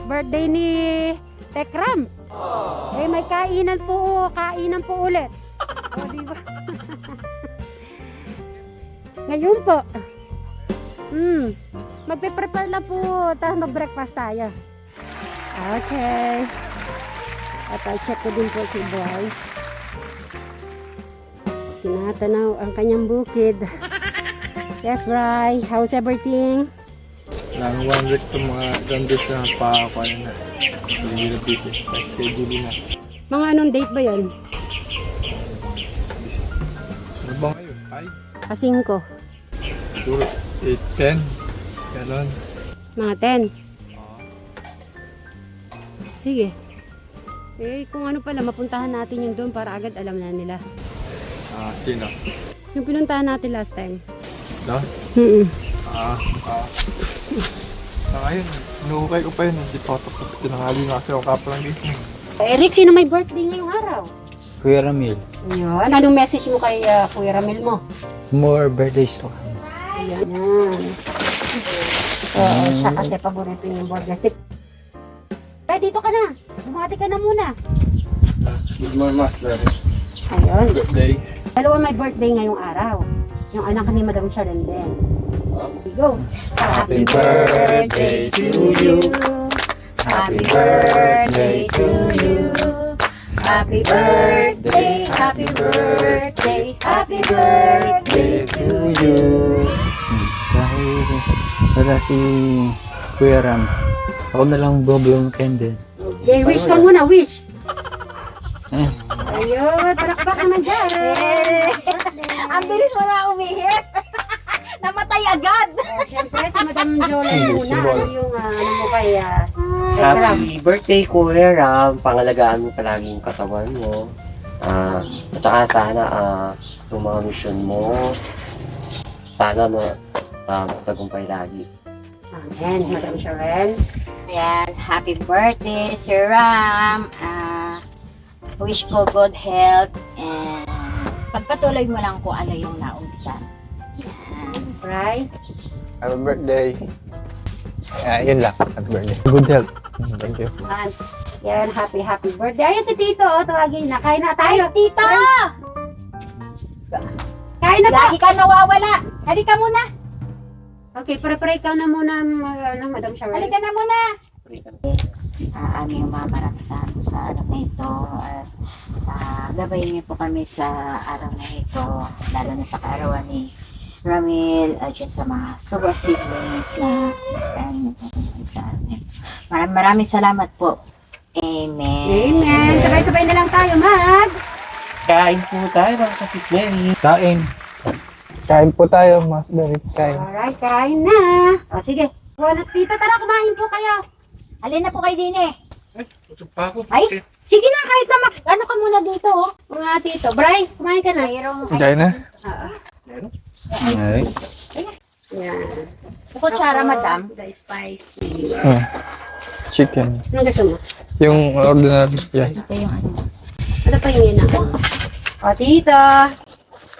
birthday ni Tekram. Eh, may kainan po ulit. O, diba? Ngayon po. Magpe-prepare lang po, tapos mag-breakfast tayo. Okay. At check ko din po si Boy. Tinatanaw ang kanyang bukid. Yes, Bri. How's everything? Lang 1 week to mga gandis na pa-ako na. Hindi na busy. Schedule na. Mga anong date ba yun? Ano ba ngayon? 5? Kasingko. Siguro 8, 10. Ganon. Mga 10. Sige. Eh, kung ano pala, mapuntahan natin yung doon para agad alam na nila. Sino? Yung pinuntahan natin last time. No? Ngayon, inuukay ko pa yun. Hindi pa ako tapos. Tinangali na kasi ako kapalang gising. Eric, sino may birthday ngayong araw? Kuya Ramil, Ayun. Anong message mo kay Kuya Ramil mo? more birthdays to come. Ayan. Oo, siya kasi paborito yung burger stick. Tay, dito ka na. Bumati ka na muna. Good morning, Master. Ayun. Birthday. Dalawa may birthday ngayong araw. Yung anak ni Madam Sharon din. Go. Happy birthday to you. Happy birthday to you. Happy birthday, happy birthday, happy birthday to you. Dahil wala si Kuya Ram, ako na lang bubulong candle. Okay, wish ka muna, wish. Eh, Ayun, palakpakan na dyan. Ang bilis mo na umihip. Namatay agad. Siyempre, si Madam Jola muna. Ano yung ano mo kay Happy birthday, Kuya Ram. Pangalagaan mo palagi yung katawan mo. At saka sana yung mga mission mo, sana magtagumpay lagi. Amen, Madam Sharon. Ayan, happy birthday, Sir Ram. Wish ko good health and pagpatuloy mo lang kung ano yung naumpisan. Ayan. Right? Happy birthday. Yun lang. Happy birthday. Good health. Thank you. Yan, happy birthday. Ayun si Tito, tawagin na. Kain na tayo. Tito! Kain na po. Lagi ka nawawala. Halika muna. Okay, pare-pare ikaw na muna, Madam Sharon. Halika na muna. Aming mamaraksan sa araw na ito at gabayin niyo po kami sa araw na ito, lalo na sa kaarawan ni Ramil at sa mga suwa siblings na sa amin. Maraming salamat po. Amen. Amen. Sabay-sabay na lang tayo, Kain po tayo mga kasikleri. kain. Kain po tayo, Master. Kain. Alright, kain na. O, sige. Wala, Tito, tara, kumain po kayo. Alin na po kayo din eh. Usap pa ako. Ay, sige na kahit na ano ka muna dito oh. Mga Tito. Bray, kumain ka na. Kain na. Ay, Yan. Kutsara, madam. The spicy. Chicken. Anong gusto mo? Yung ordinary. Yeah. Ito yung ano. Ano pa yung yun? O, Tito.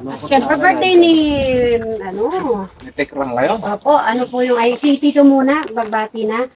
Siyempre, birthday ni, Tekram ngayon. Opo, ano po yung, ay, si Tito muna, bagbati na.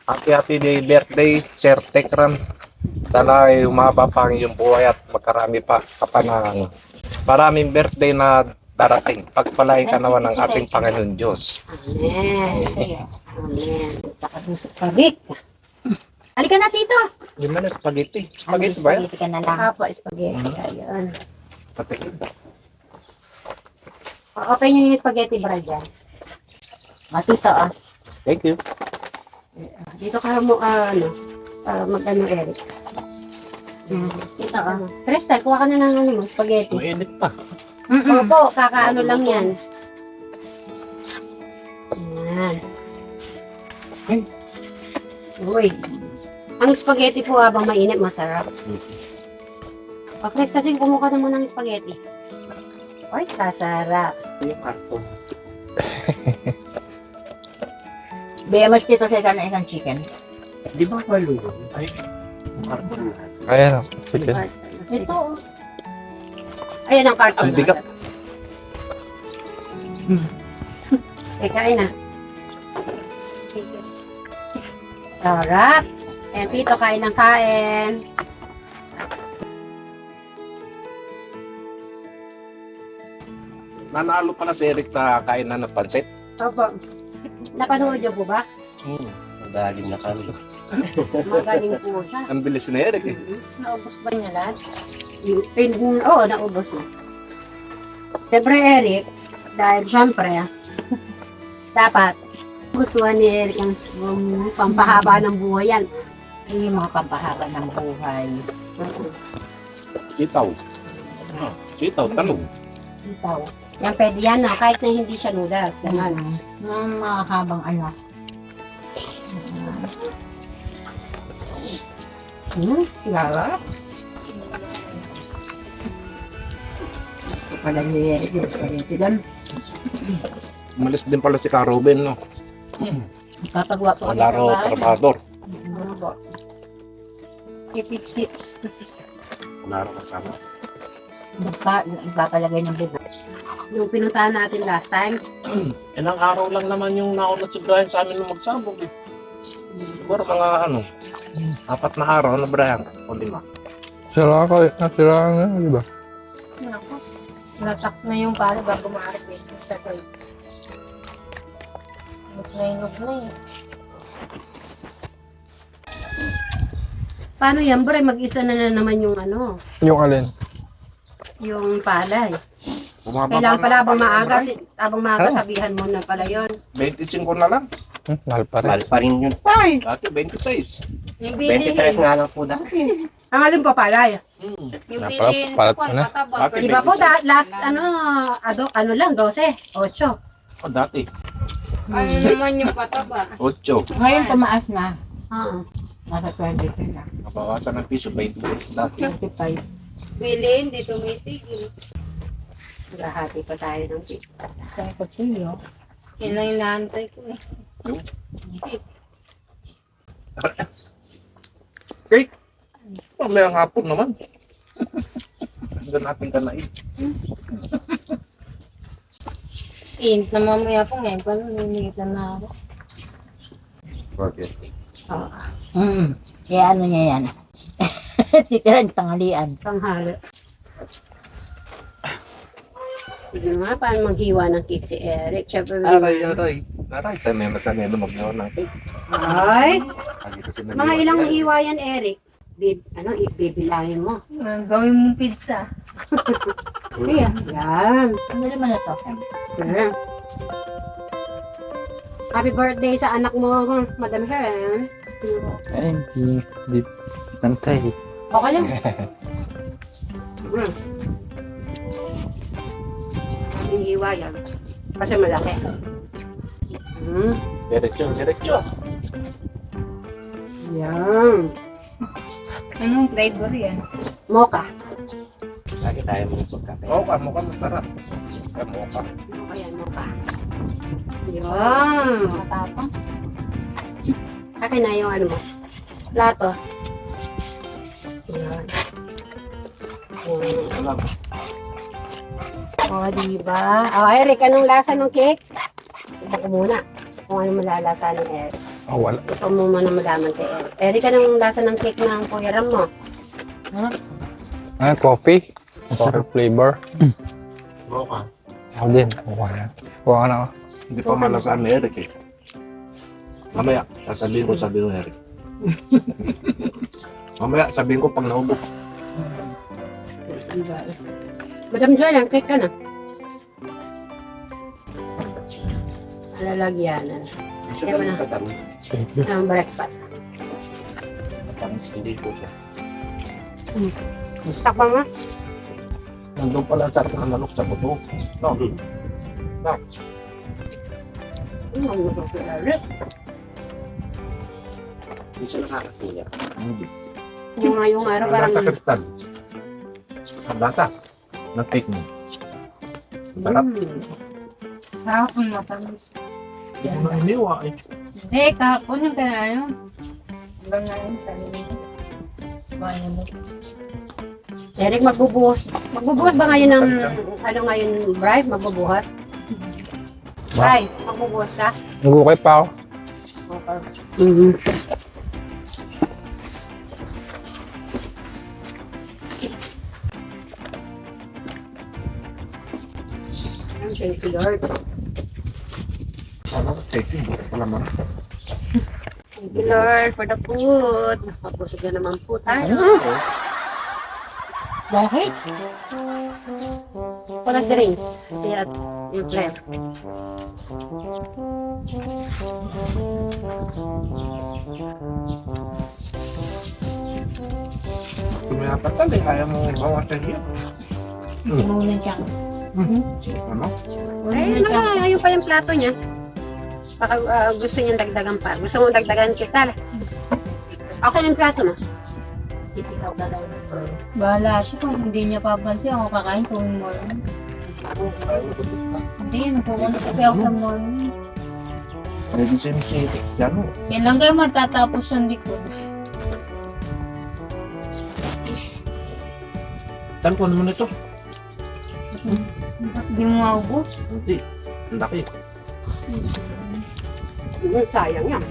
Happy day birthday, Sir Tekram. Sana ay umaba pa ang iyong buhay at magkarami pa kapanahon. Maraming birthday na darating. Pagpalain ka naman ng ating Panginoon Diyos. Amen. Amen. Takabusok pa, Vic. Halika na, Tito. Yung man spaghetti. Spaghetti ba yan? Spaghetti ka na lang. Apo, spaghetti. Ayun. Patikin. Open nyo yung spaghetti, bra, dyan. Tito, Thank you. Dito ka mo, mag-ano, Eric. Tito, Crystal, kuha ka na ng ano mo, spaghetti. Mainit pa. Opo, kakaano lang yan. Yan. Uy. Ang spaghetti po habang mainit, masarap. O, Crystal, sige, kumuha ka naman ng spaghetti. Uy, kasarap. Yung karton. Bemas Tito sa isang chicken. Di ba malulo? Ay, yung karton. Ayan o. Chicken. Ito, Ayan ang carton. Ang bigat. Eh, kain na. Sarap. Ayan, Tito, kain ng kain. Nanalo pala si Eric sa kainan ng pansit. Opo. Napanood niyo po ba? Nagagin na kami. Magaling po siya. Ang bilis ni Eric eh. Naubos ba niya lahat? Oo, naubos na. Siyempre, Eric, dahil siyempre, dapat gustuhan ni Eric ang pampahaba ng buhay yan. Yung mga pampahaba ng buhay. Sitaw. Sitaw, talong. Itaw. Yan, pwede yan na, kahit na hindi siya noodles. Ganun. Ng mga habang anak. Sarap. Pala ni Eric yung spaghetti doon. Umalis din pala si Karuben, no? Papagawa po. Laro, trabador. Ano po? Tip. Laro kasama. Nagpapalagay ng bubok. Yung pinuntahan natin last time, Ilang araw lang naman yung nauna si Brian sa amin na magsabog eh. Siguro mga 4 na araw na Brian. O 5. Sira ka, nasira nga, di ba? Ako, natak na yung pala bago maaari eh. Nainog na eh. Paano yan, Bray? Mag-isa na naman yung Yung alin? yung palay. Bumaba Kailangan pa pala na- abang maaga, sabihan mo na pala yun. 25 na lang. Mahal pa rin. Mahal pa rin yun. Tay! Dati 26. Yung 23 nga lang po dati. Ang alin pa palay? Mm. Yung Napalat- palat mo na. Dati Di ba po, 26. last, ano lang, 12, 8. O dati. Ano naman yung pataba? 8. Ngayon tumaas na. Oo. Nasa 23 na. Nabawasan ng piso 26 dati. 25. Bili, hindi tumitigil. Nagahati pa tayo ng cake. Kaya kutsilyo. Yun lang yung naantay ko eh. Cake. Mamayang hapon naman. Hanggang natin kanain. Init na mamaya po ngayon. Paano ninigitan na ako? Kaya ano niya yan? Titira ng tanghalian. Tanghali. Sige nga, paano maghiwa ng cake si Eric? Siyempre, Aray. Sanay na magnawa ng cake. ay, Lagi kasi mga ilang hiwa yan, Eric? Bibilangin mo. Gawin mong pizza. Ayan. Yan. Ano naman na to? Sure. Happy birthday sa anak mo, Madam Sharon. Ay, di tantay. Okay lang. Ating hiwa yan. Kasi malaki. Diretso. Yan. Anong flavor yan? Mocha. Lagi tayo mga pagkape. Oo, mukha masarap. Mukha. Mocha yan, mocha. Yan. Matapang. Akin na yung mo. Plato. Yan. Alam. O, diba? O, Eric, anong lasa ng cake? Ito ko muna. Kung ano malalasa ng Eric. Oh, wala. Ito mo muna malaman kay Eric. Eric, anong lasa ng cake ng Kuya Ram mo? Coffee. Coffee flavor. Mocha. Ako din. Kuha ka na ako. Hindi pa malasan ni Eric eh. Mamaya, sasabihin ko Eric. Mamaya, sabihin ko pag naubos. Diba? Madam Joy, ang cake ka na. Lalagyanan. Gusto ka rin katamis. Ang breakfast. Katamis, hindi po siya. Takpan mo. Nandun pala ang sarap ng manok sa buto. No. Ang gusto ko Eric. Hindi siya nakakasuya. Yung ngayong araw Ang parang lasa kristal. Ang lasa. Ng cake mo. Sarap. Kahapon matamis. Hindi ko na iniwa eh. Hindi, kahapon yung kaya Hanggang ngayon, kanina. Kaya mo. Eric, magbubuhos. Magbubuhos ba ngayon ng, ngayon, Bri? Magbubuhos? Bri, magbubuhos ka? Nagukay pa ako. Okay. you, Lord. Ano? Thank you. Wala man. Thank you, Lord, for the food. Nakapusog na naman po tayo. Bakit? Walang drinks. Kaya yung flavor. Tumayapatal eh. Kaya mo bawasan yun. Simulan ka. Ano? Ayun na, ayun pa yung plato niya. Baka gusto niyang dagdagan pa. Gusto mo dagdagan, Kristal? Okay yung plato mo. Ikaw ka daw. Bahala siya kung hindi niya papansin. Ako kakain kung morning. Hindi, nagpupunta kasi ako sa morning. Pwede siya yan o. Yan lang kayo matatapos yung likod. Saan ko naman ito? Hindi mo maubos. Hindi. Ang laki. Sayang yan.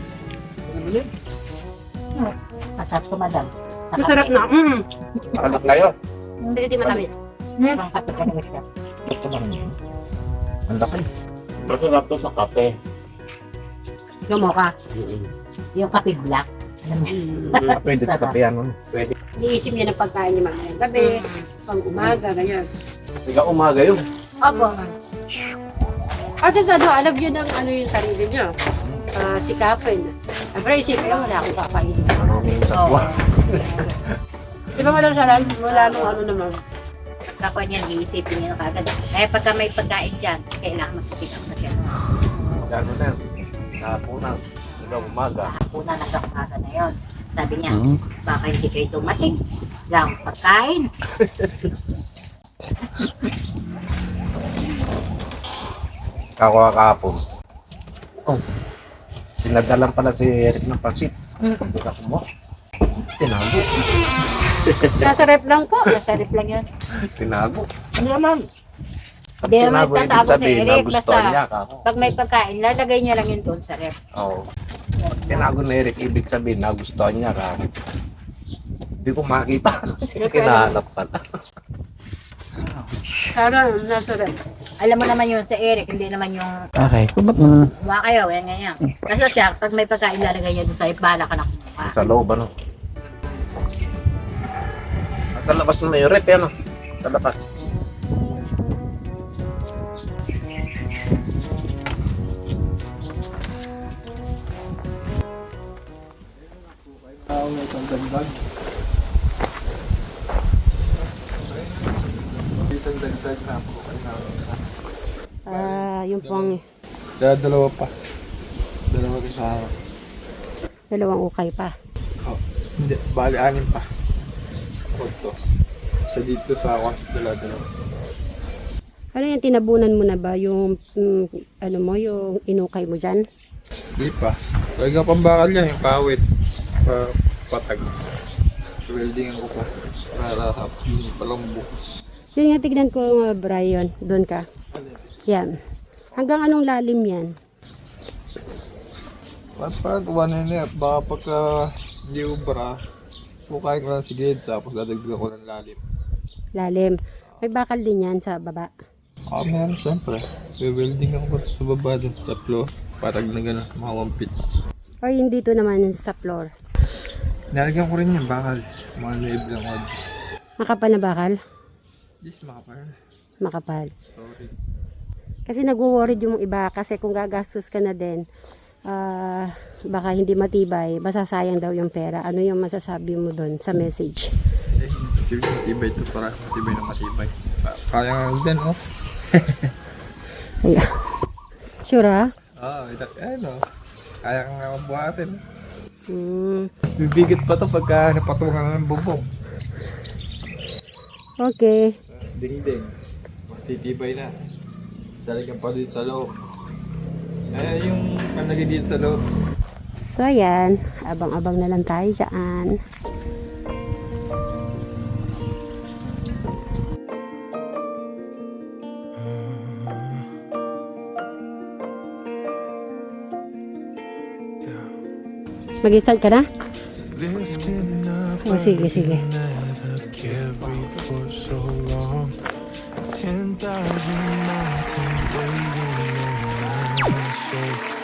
Masarap ko, madam. Sa Masarap kape. na. Anak kayo. Hindi matamis. Pang kape ka naman siya. Ito lang yun. Ang laki. Masarap to sa kape. Lumo ka. Yung kape black. Alam mo? Pwede sa kape yan. Iniisip niya ng pagkain niya mamayang gabi, pang umaga, ganyan. Ikaw umaga yun. Opo. Kasi sa alam niyo ng ano yung sarili niyo. Sikapin. Siyempre, isipin ko, wala akong kakainin. Maraming satwa. Di ba walang salan? Wala nung ano naman. Pagkakuha niyan, iisipin niya na kagad. Kaya pagka may pagkain dyan, kailangan magpapitang na siya. Gano'n na. Napunang. Ikaw umaga. Una nagkakaga na yun. Sabi niya, baka hindi kayo dumating. Lang pagkain. Ako kahapon. Oh. Pinadalan pala si Eric ng pansit. Pagbuka ko mo. Tinago. Nasa rep lang po. Masarap lang yun. Tinago. Ano naman? Hindi naman Tinago, ibig tatago ni sabihin, Eric. nagustuhan Basta niya kako. pag may pagkain, lalagay niya lang yun doon sa ref. Oo. Tinago ni Eric, ibig sabihin, nagustuhan niya kako. Hindi ko makita. Hinahanap pala. Sana nasa rep. Alam mo naman yun sa Eric, hindi naman yung Aray ko, ba't naman? kumuha kayo, yan ganyan. Kasi siya, pag may pagkain, lalagay niya doon sa bala ka na kumuha. Sa loob, ano? Sa labas na yung rep, ano? Sa labas. Yung pang Dalawa pa. Dalawa kasama. dalawang ukay pa. Hindi, bali anim pa. Ito. Isa dito sa awas, dalawa. Ano yung tinabunan mo na ba? Yung, ano mo, yung inukay mo dyan? Hindi pa. Talaga pambakal yan, yung kawit. Patag. Weldingan ko pa. Para hindi palang bukas. Yun nga, tignan ko, Brian. Doon ka. Yan. Hanggang anong lalim yan? Parang one and a half. Baka pagka hindi ubra, bukain ko lang si Gid, tapos dadagdagan ko ng lalim. Lalim. May bakal din yan sa baba. Meron siyempre. Weldingan ko sa baba doon sa floor. Patag na gano'n, mga 1 feet. O yung dito naman sa floor. Nalagyan ko rin yung bakal. Mga live lang ko. Makapal na bakal? Just makapal. Makapal. Sorry. Kasi nagwo-worried yung iba kasi kung gagastos ka na din, baka hindi matibay, masasayang daw yung pera. Ano yung masasabi mo doon sa message? Eh, kasi matibay ito para matibay na matibay. Kaya nga din, oh. Ayan. Sure ha? Ano. Kaya nga mabuhatin. Mas bibigit pa to pagka napatungan ng bubong. Okay. Mas dingding. Mas titibay na. Talagang pa dito sa loob. Yung panlagay dito sa loob. So ayan, abang-abang na lang tayo dyan. Mag-start ka na? Oh, sige, sige. 10,000 miles waiting on my soul.